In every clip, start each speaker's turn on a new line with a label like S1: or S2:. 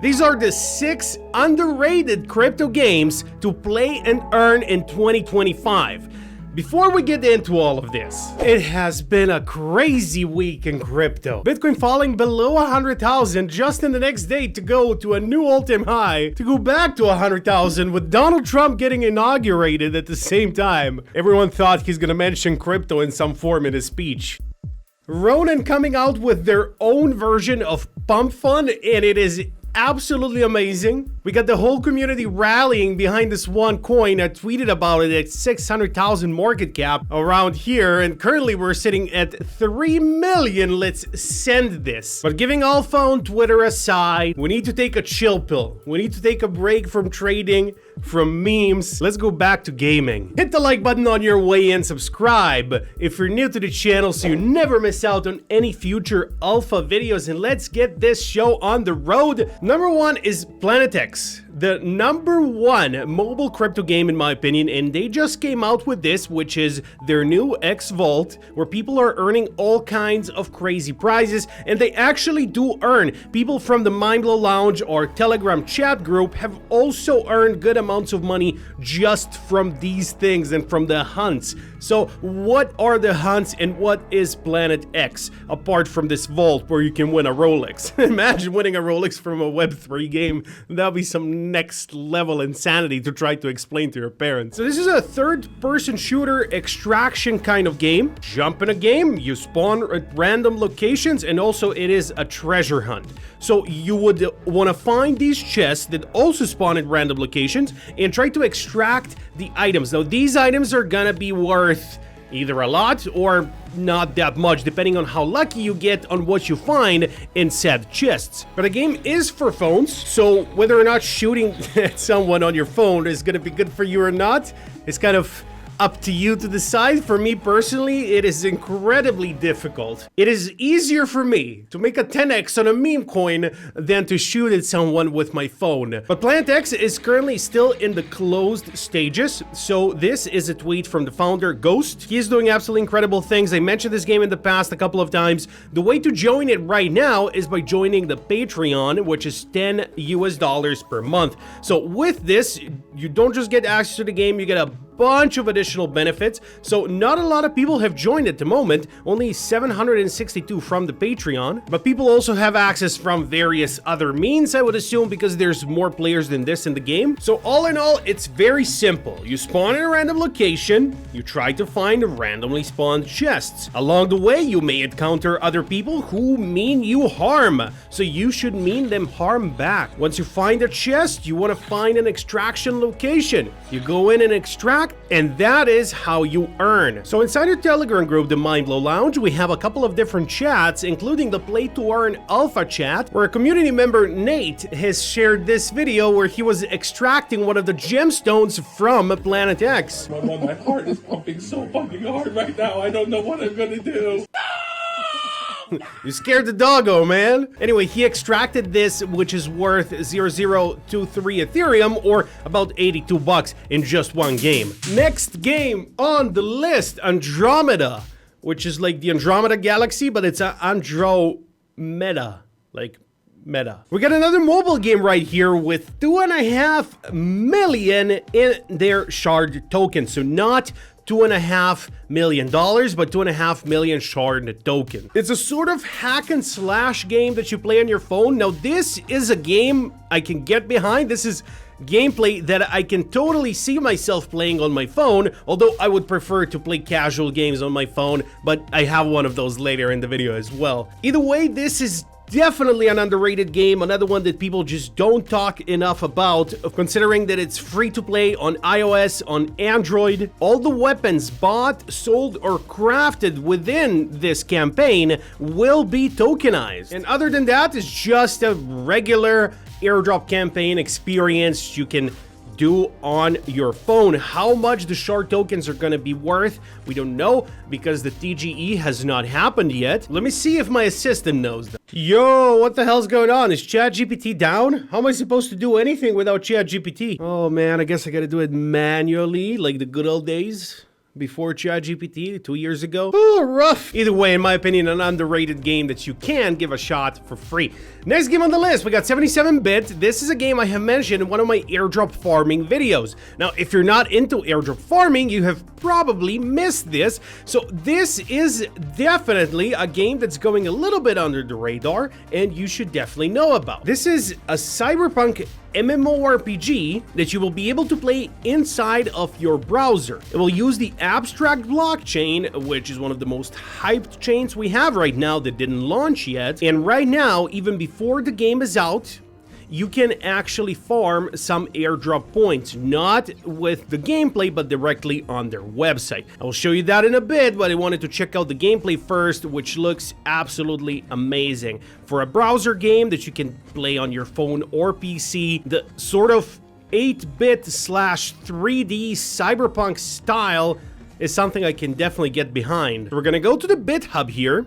S1: These are the 6 underrated crypto games to play and earn in 2025. Before we get into all of this, it has been a crazy week in crypto. Bitcoin falling below 100,000 just in the next day to go to a new all-time high, to go back to 100,000 with Donald Trump getting inaugurated at the same time. Everyone thought he's gonna mention crypto in some form in his speech. Ronin coming out with their own version of Pump Fund, and it is absolutely amazing. We got the whole community rallying behind this one coin. I tweeted about it at 600,000 market cap around here, and currently we're sitting at 3 million. Let's send this. But giving alpha on Twitter aside, we need to take a chill pill. We need to take a break from trading, from memes. Let's go back to gaming. Hit the like button on your way in, subscribe if you're new to the channel so you never miss out on any future alpha videos, and let's get this show on the road. Number 1 is PlanetX, the #1 mobile crypto game in my opinion, and they just came out with this, which is their new X Vault, where people are earning all kinds of crazy prizes, and they actually do earn. People from the Mindblow Lounge or Telegram chat group have also earned good amounts of money just from these things and from the hunts. So what are the hunts and what is PlanetX apart from this vault where you can win a Rolex? Imagine winning a Rolex from a Web3 game. That'd be some next level insanity to try to explain to your parents. So this is a third-person shooter extraction kind of game. Jump in a game, you spawn at random locations, and also it is a treasure hunt. So you would want to find these chests that also spawn at random locations and try to extract the items. Now these items are gonna be worth either a lot or not that much, depending on how lucky you get on what you find in said chests. But the game is for phones, so whether or not shooting at someone on your phone is gonna be good for you or not, it's kind of up to you to decide. For me personally, it is incredibly difficult. It is easier for me to make a 10x on a meme coin than to shoot at someone with my phone. But PlanetX is currently still in the closed stages, so this is a tweet from the founder, Ghost. He is doing absolutely incredible things. I mentioned this game in the past a couple of times. The way to join it right now is by joining the Patreon, which is $10 US per month. So with this, you don't just get access to the game, you get a bunch of additional benefits. So not a lot of people have joined at the moment, only 762 from the Patreon, but people also have access from various other means, I would assume, because there's more players than this in the game. So all in all, it's very simple. You spawn in a random location, you try to find randomly spawned chests. Along the way, you may encounter other people who mean you harm, so you should mean them harm back. Once you find a chest, you want to find an extraction location. You go in and extract, and that is how you earn. So inside your Telegram group, the Mindblow Lounge, we have a couple of different chats, including the Play to Earn Alpha chat, where a community member, Nate, has shared this video where he was extracting one of the gemstones from PlanetX.
S2: My heart is pumping so fucking hard right now. I don't know what I'm gonna do.
S1: You scared the doggo, man. Anyway, he extracted this, which is worth 0.0023 Ethereum, or about 82 bucks in just one game. Next game on the list, Andrometa, which is like the Andromeda Galaxy, but it's Andrometa, like meta. We got another mobile game right here with 2.5 million in their shard tokens. So not $2.5 million, but 2.5 million shard token. It's a sort of hack and slash game that you play on your phone. Now, this is a game I can get behind. This is gameplay that I can totally see myself playing on my phone, although I would prefer to play casual games on my phone, but I have one of those later in the video as well. Either way, this is definitely an underrated game, another one that people just don't talk enough about, considering that it's free to play on iOS, on Android. All the weapons bought, sold, or crafted within this campaign will be tokenized. And other than that, it's just a regular airdrop campaign experience you can do on your phone. How much the shard tokens are gonna be worth, we don't know, because the TGE has not happened yet. Let me see if my assistant knows that. Yo, what the hell's going on? Is ChatGPT down? How am I supposed to do anything without ChatGPT? Oh man, I guess I gotta do it manually, like the good old days. before ChatGPT 2 years ago. Oh, rough. Either way, in my opinion, an underrated game that you can give a shot for free. Next game on the list, we got 77-bit. This is a game I have mentioned in one of my airdrop farming videos. Now, if you're not into airdrop farming, you have probably missed this. So this is definitely a game that's going a little bit under the radar, and you should definitely know about. This is a cyberpunk MMORPG that you will be able to play inside of your browser. It will use the abstract blockchain, which is one of the most hyped chains we have right now that didn't launch yet. And right now, even before the game is out, you can actually farm some airdrop points, not with the gameplay, but directly on their website. I will show you that in a bit, but I wanted to check out the gameplay first, which looks absolutely amazing. For a browser game that you can play on your phone or PC, the sort of 8-bit slash 3D cyberpunk style is something I can definitely get behind. We're gonna go to the BitHub here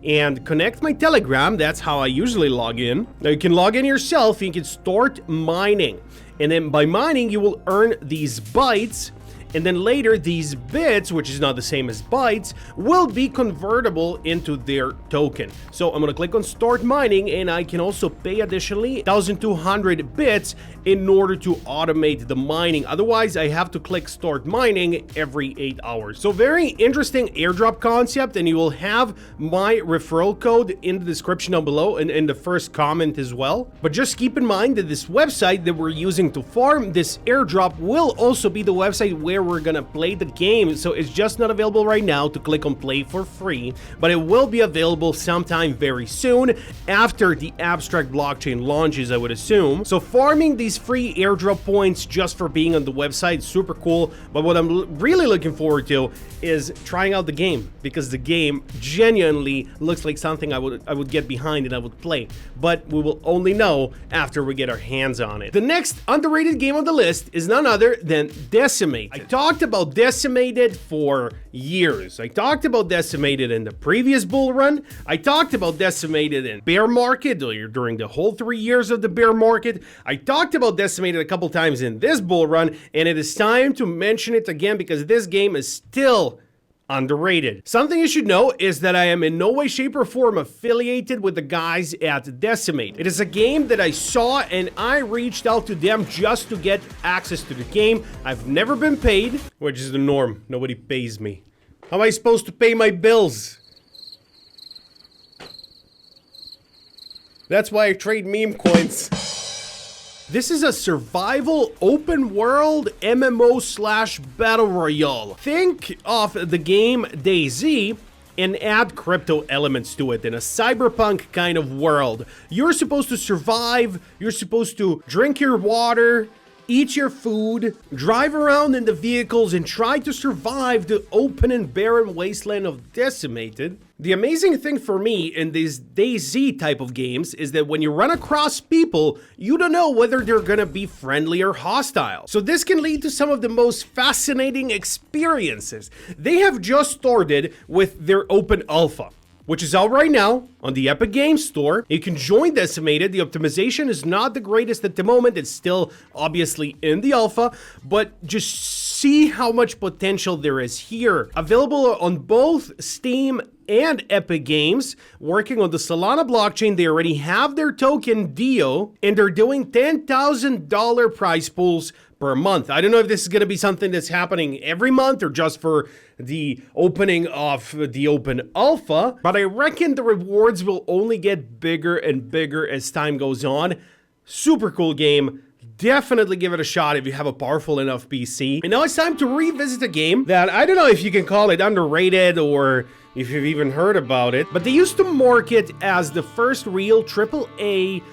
S1: and connect my Telegram. That's how I usually log in. Now you can log in yourself, you can start mining. And then by mining, you will earn these bytes. And then later, these bits, which is not the same as bytes, will be convertible into their token. So I'm gonna click on start mining, and I can also pay additionally 1,200 bits in order to automate the mining. Otherwise, I have to click start mining every 8 hours. So very interesting airdrop concept, and you will have my referral code in the description down below and in the first comment as well. But just keep in mind that this website that we're using to farm this airdrop will also be the website where we're gonna play the game. So it's just not available right now to click on play for free, but it will be available sometime very soon after the abstract blockchain launches, I would assume. So farming these free airdrop points just for being on the website, super cool. But what I'm really looking forward to is trying out the game, because the game genuinely looks like something I would get behind and I would play. But we will only know after we get our hands on it. The next underrated game on the list is none other than Decimated. I talked about Decimated for years. I talked about Decimated in the previous bull run. I talked about Decimated in bear market during the whole 3 years of the bear market. I talked about Decimated a couple times in this bull run, and it is time to mention it again because this game is still underrated. Something you should know is that I am in no way, shape, or form affiliated with the guys at Decimate. It is a game that I saw and I reached out to them just to get access to the game. I've never been paid, which is the norm. Nobody pays me. How am I supposed to pay my bills? That's why I trade meme coins. This is a survival open world MMO slash battle royale. Think of the game DayZ and add crypto elements to it in a cyberpunk kind of world. You're supposed to survive, you're supposed to drink your water, eat your food, drive around in the vehicles, and try to survive the open and barren wasteland of Decimated. The amazing thing for me in these DayZ type of games is that when you run across people, you don't know whether they're gonna be friendly or hostile. So this can lead to some of the most fascinating experiences. They have just started with their open alpha, which is out right now on the Epic Games Store. You can join Decimated. The optimization is not the greatest at the moment. It's still obviously in the alpha, but just see how much potential there is here. Available on both Steam and Epic Games, working on the Solana blockchain. They already have their token Dio, and they're doing $10,000 prize pools per month. I don't know if this is going to be something that's happening every month or just for the opening of the open alpha, but I reckon the rewards will only get bigger and bigger as time goes on. Super cool game. Definitely give it a shot if you have a powerful enough PC. And now it's time to revisit a game that I don't know if you can call it underrated or if you've even heard about it, but they used to market as the first real AAA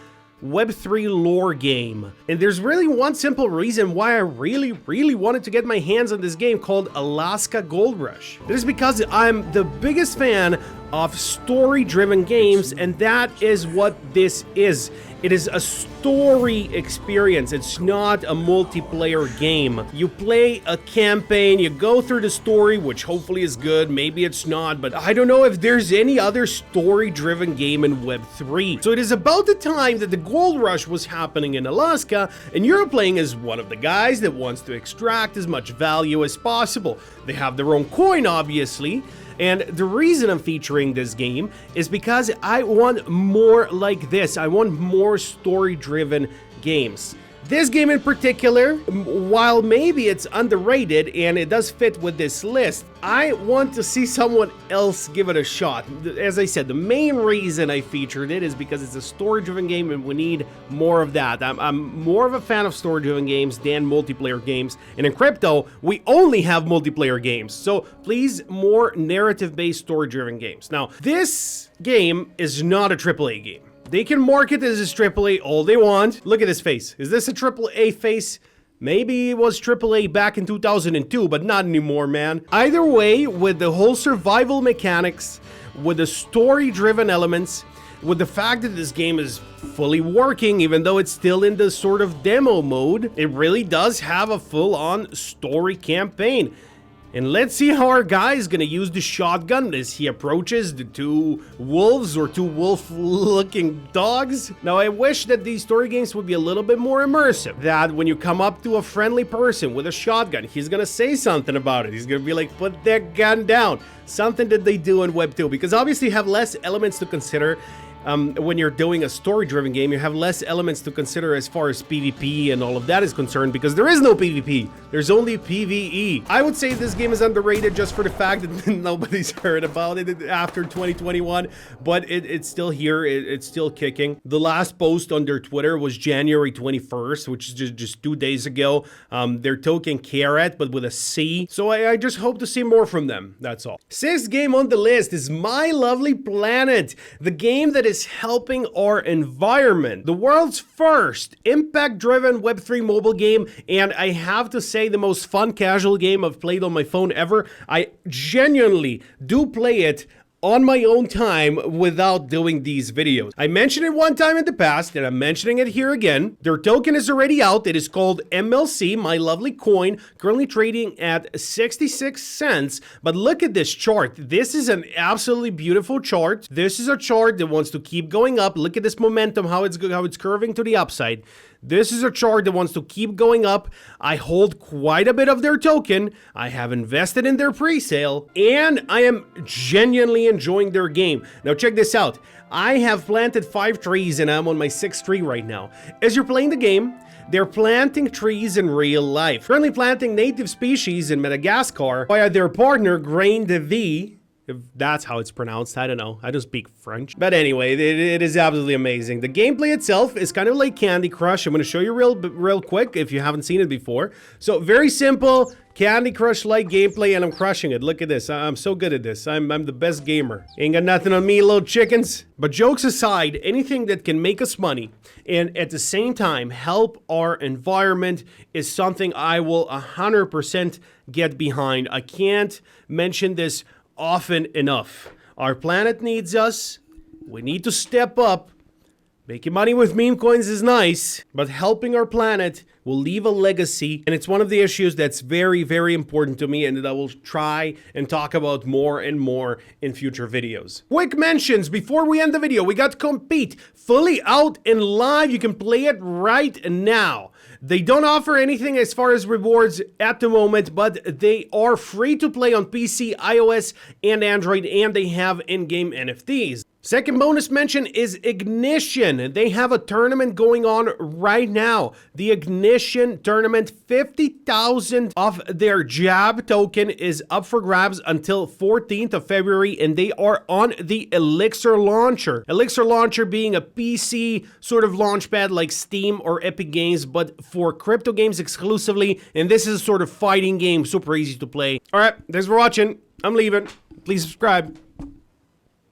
S1: Web3 lore game. And there's really one simple reason why I really wanted to get my hands on this game called Alaska Gold Rush. That is because I'm the biggest fan of story-driven games, and that is what this is. It is a story experience. It's not a multiplayer game. You play a campaign, you go through the story, which hopefully is good, maybe it's not, but I don't know if there's any other story-driven game in Web3. So it is about the time that the gold rush was happening in Alaska, and you're playing as one of the guys that wants to extract as much value as possible. They have their own coin, obviously. And the reason I'm featuring this game is because I want more like this. I want more story-driven games. This game in particular, while maybe it's underrated and it does fit with this list, I want to see someone else give it a shot. As I said, the main reason I featured it is because it's a story-driven game and we need more of that. I'm more of a fan of story-driven games than multiplayer games. And in crypto, we only have multiplayer games. So please, more narrative-based story-driven games. Now, this game is not a AAA game. They can market it as a AAA all they want. Look at his face. Is this a AAA face? Maybe it was AAA back in 2002, but not anymore, man. Either way, with the whole survival mechanics, with the story-driven elements, with the fact that this game is fully working, even though it's still in the sort of demo mode, it really does have a full-on story campaign. And let's see how our guy is gonna use the shotgun as he approaches the two wolves or two wolf-looking dogs. Now, I wish that these story games would be a little bit more immersive. That when you come up to a friendly person with a shotgun, he's gonna say something about it. He's gonna be like, put that gun down. Something that they do in Web 2, because obviously you have less elements to consider. When you're doing a story-driven game, you have less elements to consider as far as PvP and all of that is concerned, because there is no PvP. There's only PvE. I would say this game is underrated just for the fact that nobody's heard about it after 2021, but it's still here. It's still kicking. The last post on their Twitter was January 21st, which is just 2 days ago. They're token Carrot, but with a C. So I just hope to see more from them. That's all. Sixth game on the list is My Lovely Planet, the game that is helping our environment. The world's first impact-driven Web3 mobile game, and I have to say the most fun casual game I've played on my phone ever. I genuinely do play it on my own time without doing these videos. I mentioned it one time in the past, and I'm mentioning it here again. Their token is already out. It is called MLC, My Lovely Coin, currently trading at 66 cents. But look at this chart. This is an absolutely beautiful chart. This is a chart that wants to keep going up. Look at this momentum, how it's curving to the upside. This is a chart that wants to keep going up. I hold quite a bit of their token. I have invested in their pre-sale, and I am genuinely enjoying their game. Now check this out. I have planted 5 trees and I'm on my 6th tree right now. As you're playing the game, they're planting trees in real life. Currently planting native species in Madagascar via their partner Grain de Vie. If that's how it's pronounced, I don't know. I don't speak French. But anyway, it is absolutely amazing. The gameplay itself is kind of like Candy Crush. I'm going to show you real quick if you haven't seen it before. So very simple, Candy Crush-like gameplay, and I'm crushing it. Look at this. I'm so good at this. I'm the best gamer. Ain't got nothing on me, little chickens. But jokes aside, anything that can make us money and at the same time help our environment is something I will 100% get behind. I can't mention this often enough. Our planet needs us. We need to step up. Making money with meme coins is nice, but helping our planet will leave a legacy, and it's one of the issues that's very, very important to me and that I will try and talk about more and more in future videos. Quick mentions before we end the video. We got Compete fully out and live. You can play it right now. They don't offer anything as far as rewards at the moment, but they are free to play on PC, iOS, and Android, and they have in-game NFTs. Second bonus mention is Ignition. They have a tournament going on right now. The Ignition tournament, 50,000 of their JAB token is up for grabs until 14th of February, and they are on the Elixir Launcher. Elixir Launcher being a PC sort of launchpad like Steam or Epic Games, but for crypto games exclusively, and this is a sort of fighting game, super easy to play. All right, thanks for watching. I'm leaving. Please subscribe.